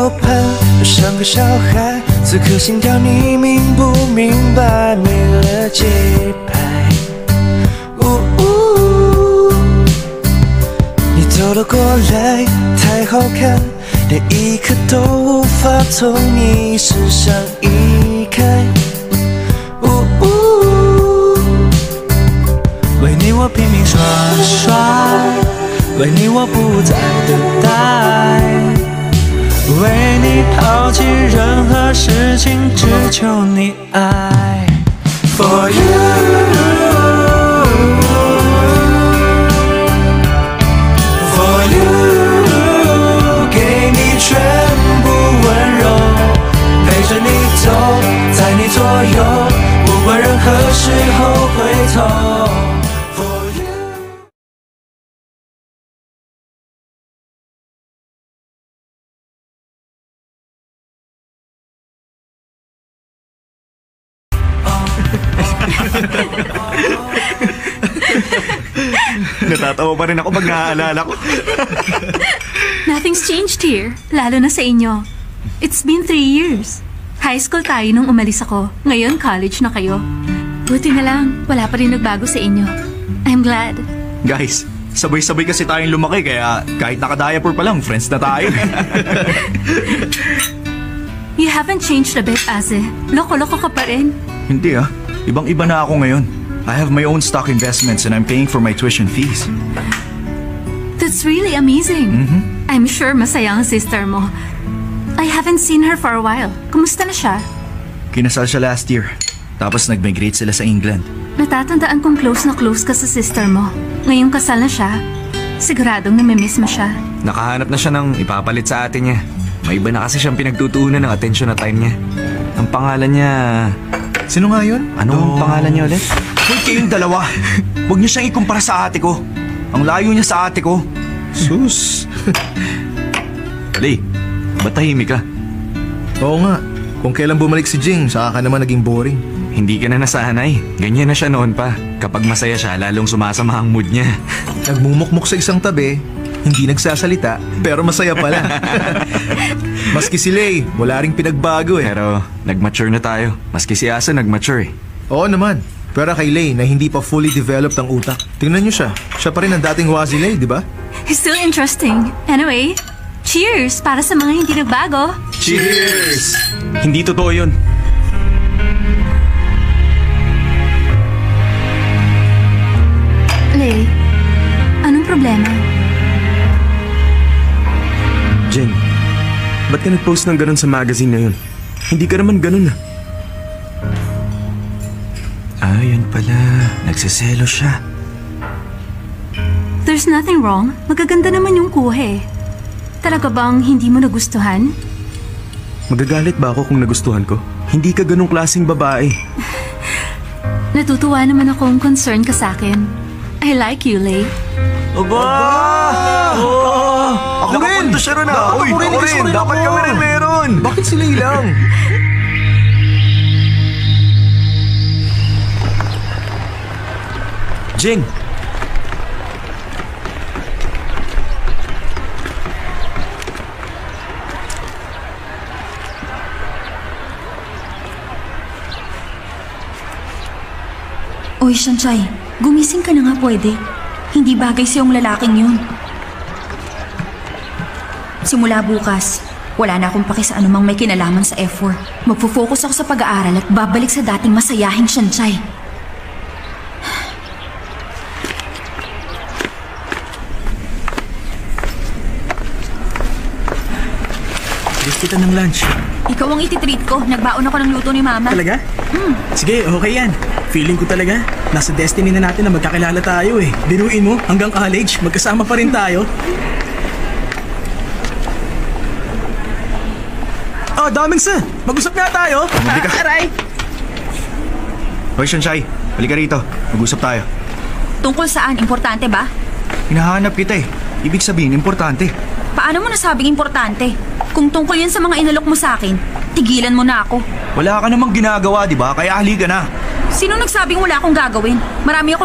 手盘，就像个小孩，此刻心跳你明不明白？没了节拍，你走了过来，太好看，连一刻都无法从你身上移开。为你我拼命耍帅，为你我不再等待，为你抛弃任何事情，只求你爱。For you, for you， 给你全部温柔，陪着你走，在你左右，不管任何时候回头。Natatawa pa rin ako pag naaalala ko. Nothing's changed here, lalo na sa inyo. It's been 3 years. High school tayo nung umalis ako. Ngayon, college na kayo. Buti na lang, wala pa rin nagbago sa inyo. I'm glad. Guys, sabay-sabay kasi tayong lumaki kaya kahit naka-diaper pa lang, friends na tayo. You haven't changed a bit, Ase. Loko-loko ka pa rin. Hindi ah. Ibang-iba na ako ngayon. I have my own stock investments and I'm paying for my tuition fees. That's really amazing. I'm sure masaya ang sister mo. I haven't seen her for a while. Kumusta na siya? Kinasal siya last year. Tapos nag-migrate sila sa England. Natatandaan kong close na close ka sa sister mo. Ngayong kasal na siya, siguradong namimiss mo siya. Nakahanap na siya ng ipapalit sa atin niya. May iba na kasi siyang pinagtutuunan ng atensyon na time niya. Ang pangalan niya... Sino nga yun? Anong pangalan niya ulit? Hoy, kayong dalawa! Huwag niyo siyang ikumpara sa ate ko. Ang layo niya sa ate ko. Sus! Lay, ba't tahimik ka? Oo nga. Kung kailan bumalik si Jing, saka ka naman naging boring. Hindi ka na nasanay. Ganyan na siya noon pa. Kapag masaya siya, lalong sumasama ang mood niya. Nagmumukmuk sa isang tabi, hindi nagsasalita, pero masaya pala. Maski si Lay, wala ring pinagbago eh. Pero nag-mature na tayo. Maski si Asa nag-mature eh. Oo naman. Pero kay Lay na hindi pa fully developed ang utak. Tingnan niyo siya. Siya pa rin ang dating wazi Lay, di ba? He's still interesting. Anyway, cheers para sa mga hindi nagbago. Cheers! Hindi totoo yun. Lay, anong problema? Jen, ba't ka nag-post ng ganun sa magazine na yun? Hindi ka naman ganun ah. Ayun pala, nagsiselo siya. There's nothing wrong. Magaganda naman yung kuhe. Talaga bang hindi mo nagustuhan? Magagalit ba ako kung nagustuhan ko? Hindi ka ganung klaseng babae. Natutuwa naman akong concern ka sa akin. I like you, Lay. Aba! Ako rin! Nakapunta siya rin ah! Uy, ako rin! Dapat kami rin meron! Bakit si Lay lang? Jing! Uy, Shanchay, gumising ka na nga pwede. Hindi bagay sa'yong lalaking yun. Simula bukas, wala na akong paki sa anumang may kinalaman sa F4. Magfo-focus ako sa pag-aaral at babalik sa dating masayahing Shanchay. Gusto kita ng lunch. Ikaw ang ititreat ko. Nagbaon ako ng luto ni Mama. Talaga? Sige, okay yan. Feeling ko talaga, nasa destiny na natin na magkakilala tayo eh. Biruin mo, hanggang college, magkasama pa rin tayo. Oh, daming sa. Mag-usap nga tayo. Hindi ka. Aray! Hoy, Shanchay, halika rito. Mag-usap tayo. Tungkol saan? Importante ba? Hinahanap kita eh. Ibig sabihin, importante. Paano mo nasabing importante? Kung tungkol yan sa mga inalok mo sa akin, tigilan mo na ako. Wala ka namang ginagawa, di ba? Kaya halika na. Sino nagsabing wala akong gagawin? Marami ako